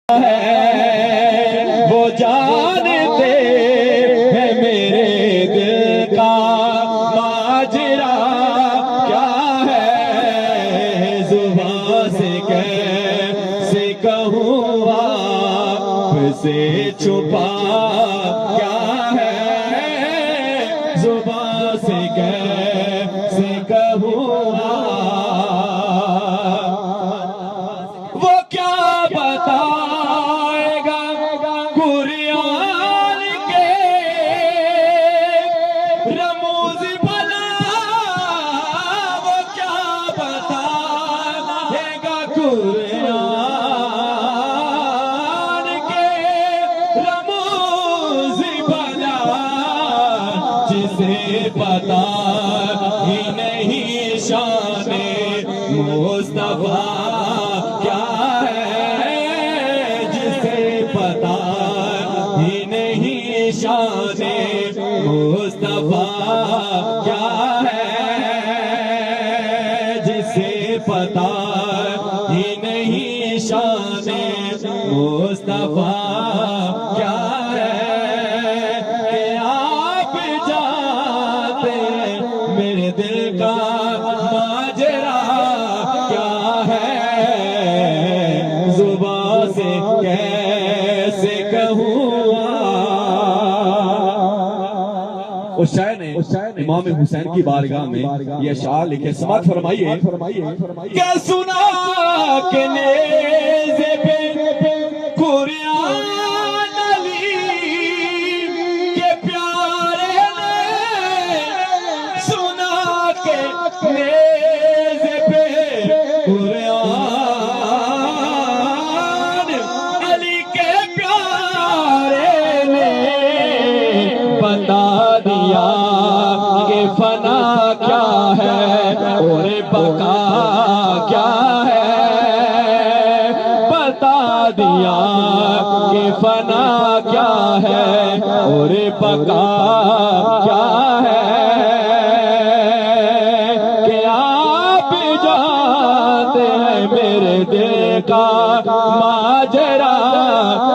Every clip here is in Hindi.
है वो जानते हैं मेरे दिल का माजरा क्या है। जुबान से कैसे कहूँ आपसे छुपा क्या है। जुबान से कैसे कहूँ वो क्या बताएगा कुरान के रमूज भला। वो क्या बताएगा कुरान के रमूज भला, जिसे पता ही नहीं शाने मुस्तफा क्या है। जिसे पता ही नहीं शाने मुस्तफा क्या है। जिसे पता ही नहीं शाने मुस्तफा क्या है। कि आप जानते मेरे दिल का माजरा क्या है। जुबान से कैसे कहूँ। उस शायर ने इमाम हुसैन की बारगाह में यह शार लिखे, समात फरमाइए। क्या सुना के नेज़े पे कुरान अली के प्यारे ने, सुना के नेज़े पे कुरान अली के प्यारे ने बता दिया कि फना क्या है और बका क्या है। बता दिया कि फना क्या है और बका क्या है। कि आप जानते हैं मेरे दिल का माजरा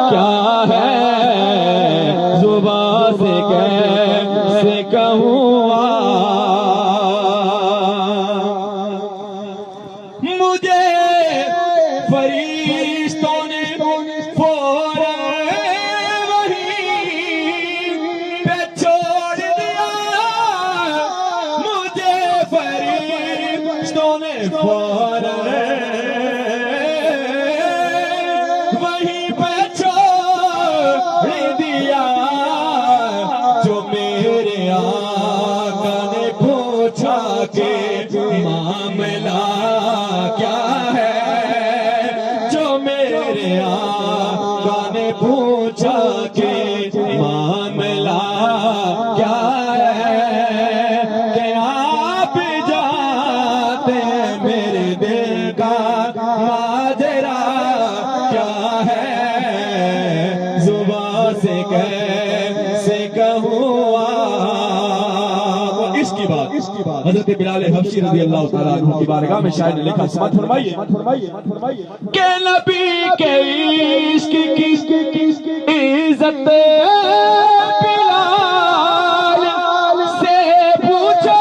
क्या है। जुबान से कैसे कहूँ। मुझे फरिश्तों ने फौरन वहीं पे छोड़ दिया। मुझे फरिश्तों ने फौरन वहीं पे छोड़ दिया। जो मेरे आका ने पूछा के मामला क्या है। जो मेरे आका ने पूछा के मामला क्या है। कि आप जानते मेरे दिल का माजरा क्या है। जुबान से कैसे कहूँ। इसकी बात हज़रत बिलाल हबशी रज़ी अल्लाह तआला अन्हु की बारगाह में शायर ने लिखा, समात फरमाइए। के नबी के इश्क की इज्जत बिलाल से पूछो।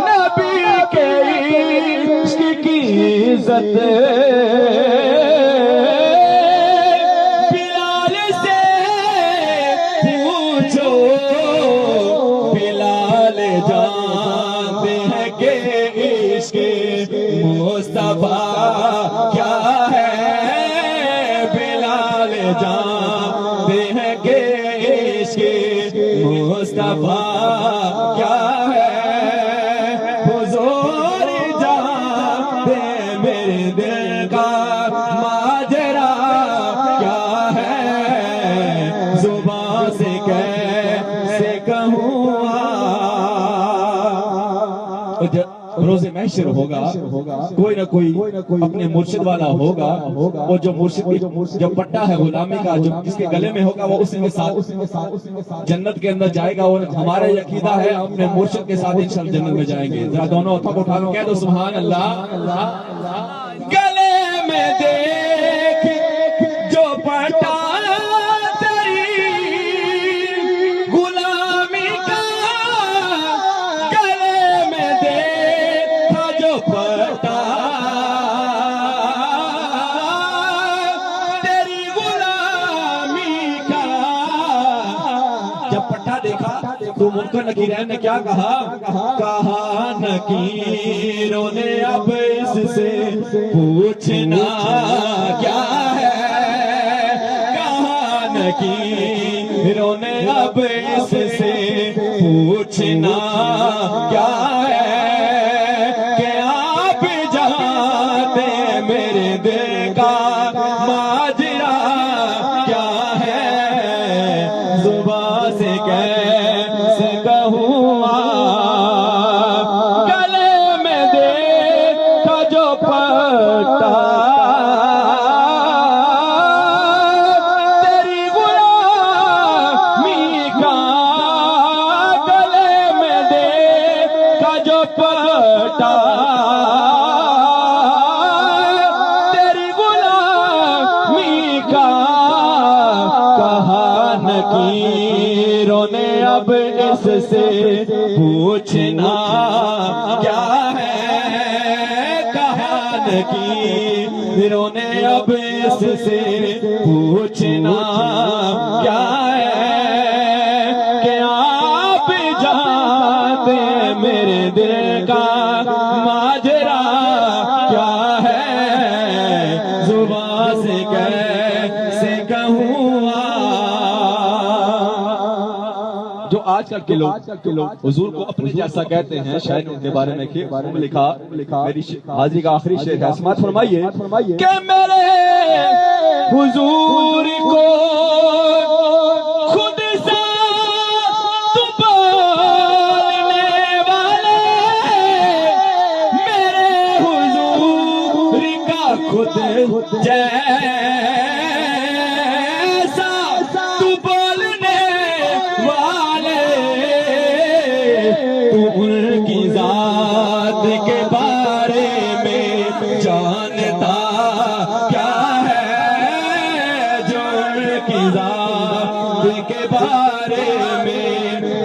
नबी के इश्क की इज्जत बिलाल से पूछो। बिलाल जानते हैं कि इश्क मुस्तफा क्या है। बिलाल जानते हैं कि इश्क मुस्तफा क्या है। हुजूर जानते मेरे दिल का माजरा क्या है। जुबान से कैसे कहूँ। रोज़े महशर होगा कोई ना कोई अपने मुर्शिद वाला होगा। वो जो मुर्शिद जो पट्टा है गुलामी का जो जिसके गले में होगा वो उसी के साथ जन्नत के अंदर जाएगा। और हमारा यकीदा है अपने मुर्शिद के साथ इंशाअल्लाह जन्नत में जाएंगे। जरा दोनों हाथों को उठा लो, कह दो सुभान अल्लाह। गले में देख देखा तो मुनकर नकीरैन ने क्या कहा? कहा नकीरों ने अब इससे पूछना क्या है, कहा नकीरों ने अब इससे पूछना क्या है, कि आप जानते मेरे दिल का माजरा क्या है, जुबान से कैसे कहूँ गले में देखा जो पट्टा तेरी गुलामी का, गले में देखा जो पट्टा तेरी गुलामी का, कहा नकीरों ने अब इससे पूछना क्या है, कहा नकीरों ने अब इससे पूछना क्या है, कि आप जानते मेरे दिल का माजरा क्या है, जुबान से कैसे कहूँ। जो आजकल के लोग हुजूर को अपने जैसा कहते हैं, शायद उनके बारे में लिखा मेरी हाजिरी का आखिरी शेर है, समाअत फरमाइए कि मेरे हुजूर को खुद साथ बोलने वाले, मेरे हुजूर का खुद जैसा तू बोलने वाले, तू उनकी जात के बारे में जानता क्या है, जो उनकी जात के बारे में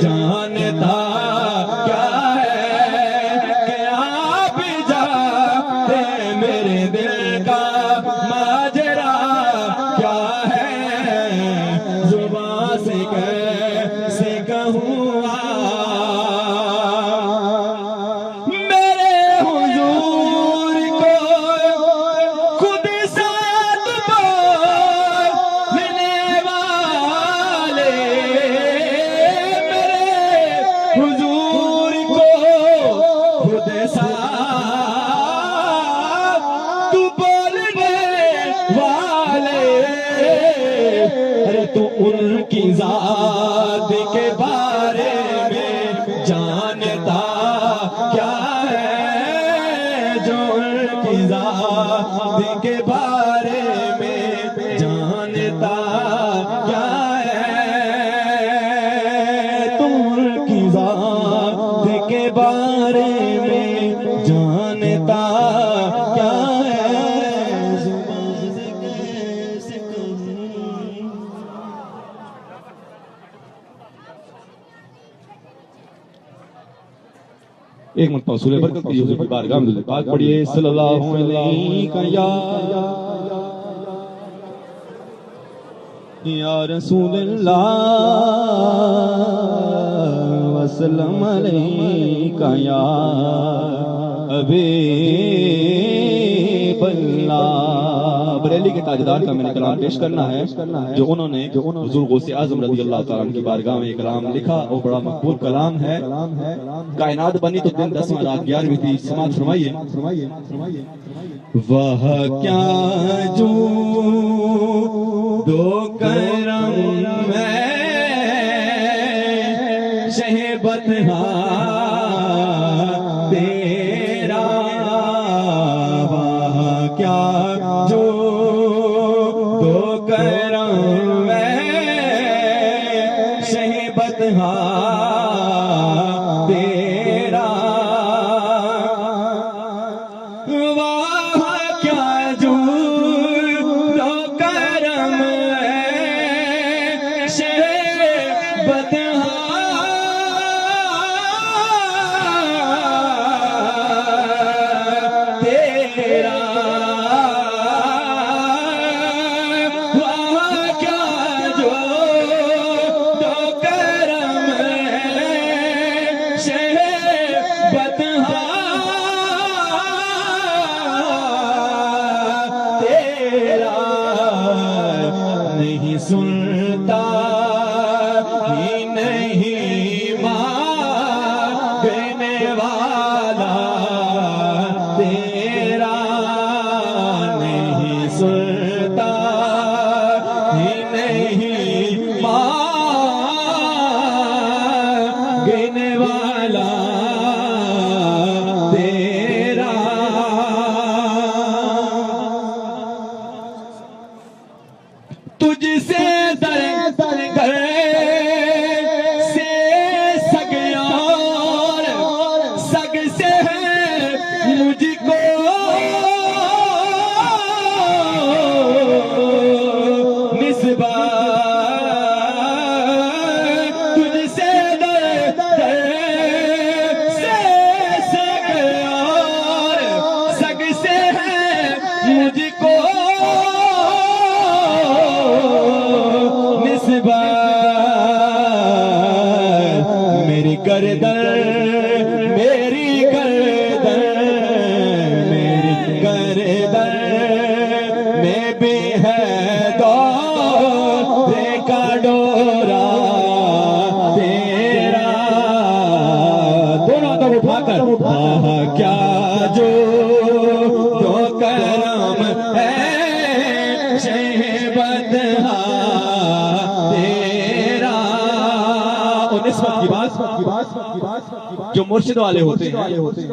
जानता क्या है, कि आप जानते मेरे दिल का माजरा क्या है, जुबान से कैसे कहूँ मेरे हुजूर को खुद साथ बोलने वाले, मेरे हुजूर को खुद साथ तू बोलने वाले, अरे तू उनकी जात के बारे में जानता क्या है, जो उनकी जात के बारे में जानता क्या है, तुम उनकी जात के बारे में जानता क्या है, जुबान से कैसे कहूँ। एक मरतबा सूरह बरकत की हुजूर की बारगाह में दुरूद पाक पढ़िए, सल्लल्लाहु अलैहि या रसूलल्लाह वसल्लम अलैका या हबीबल्लाह। बरेली के ताजदार का मैंने कलाम पेश करना है, जो उन्होंने हुजूर गौसे आज़म रज़ी अल्लाह तआला अन्हु की बारगाह में कलाम लिखा और बड़ा मकबूल कलाम है। कायनात बनी तो दिन 10वां रात 11वीं थी। समाअत फरमाइए। वह क्या जो दो करम में शहबत तेरा, वह क्या जो दो करम में शहबत तेरा, वाह क्या जो दो करम शहबत तेरा, वाह क्या जो दो करम सुनता ही नहीं मांगने वाला तेरा नहीं सुनता ही नहीं मांगने वाला तेरा। तुझसे दर कर से सगयार सग से मुझको निस्बा तुझसे दर से सगयार सग से मुझको मेरी गर्दन मेरी गर्दन मेरी गर्दन में भी है दौरे का डोरा तेरा। दोनों हाथों उठाकर क्या जो करम है शहबदहा की बात जो मुर्शिद वाले होते हैं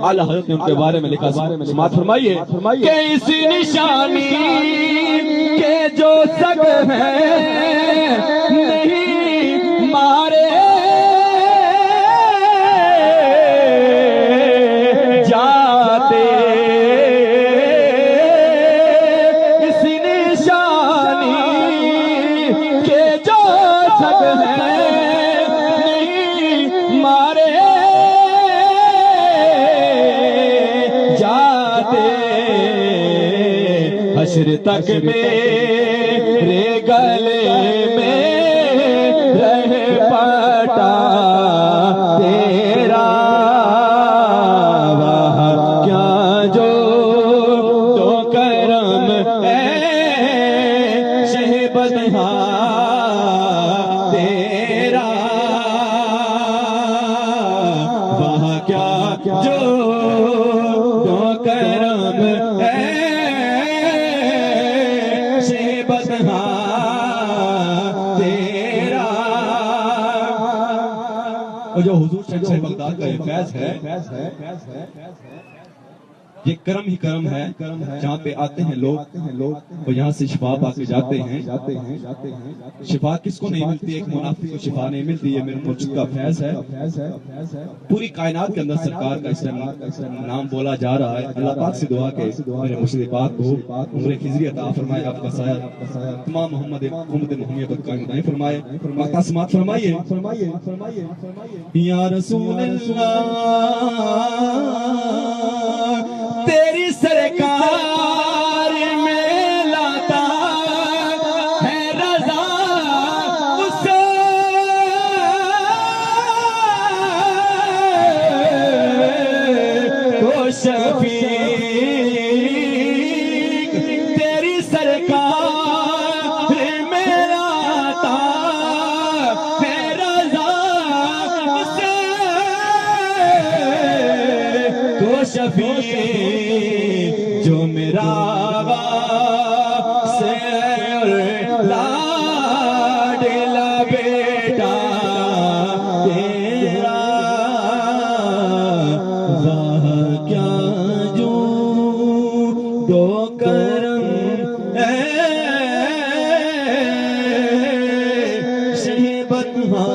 आला हज़रत ने उनके बारे में लिखा। समात फरमाइए कि इस निशानी के जो सग हैं नहीं मारे जाते इस निशानी के जो सग हैं मारे जाते हश्र तक मेरे गले में रहे पटा तेरा। वाह क्या जो तो करम है शहबदहा तेरा। क्या जो तो करम है शहबदहा तेरा। और जो हुजूर शहंशाह बगदाद का ये फैज़ है ये करम ही करम है जहाँ पे आते हैं लोग और यहाँ से शिफा पाके जाते हैं। शिफा किसको नहीं मिलती, एक मुनाफिक को शिफा नहीं मिलती। ये मेरे मुर्शिद का फैज़ है। पूरी कायनात के अंदर सरकार का इस नाम बोला जा रहा है। अल्लाह पाक से दुआ के मेरे मुर्शिद पाक को उम्र खिजरी अता फरमाए, आपका साया तमाम मोहम्मद मुहम्मद पर कायम दायम फरमाए। माता समात फरमाइए या रसूल अल्लाह तेरी सरकार में लाता है रज़ा उसे तो शफीक तेरी सरकार में लाता है रज़ा उसे तो शफीक जो मेरा से लाडला बेटा तेरा। वाह क्या जो दो करम है शहबदहा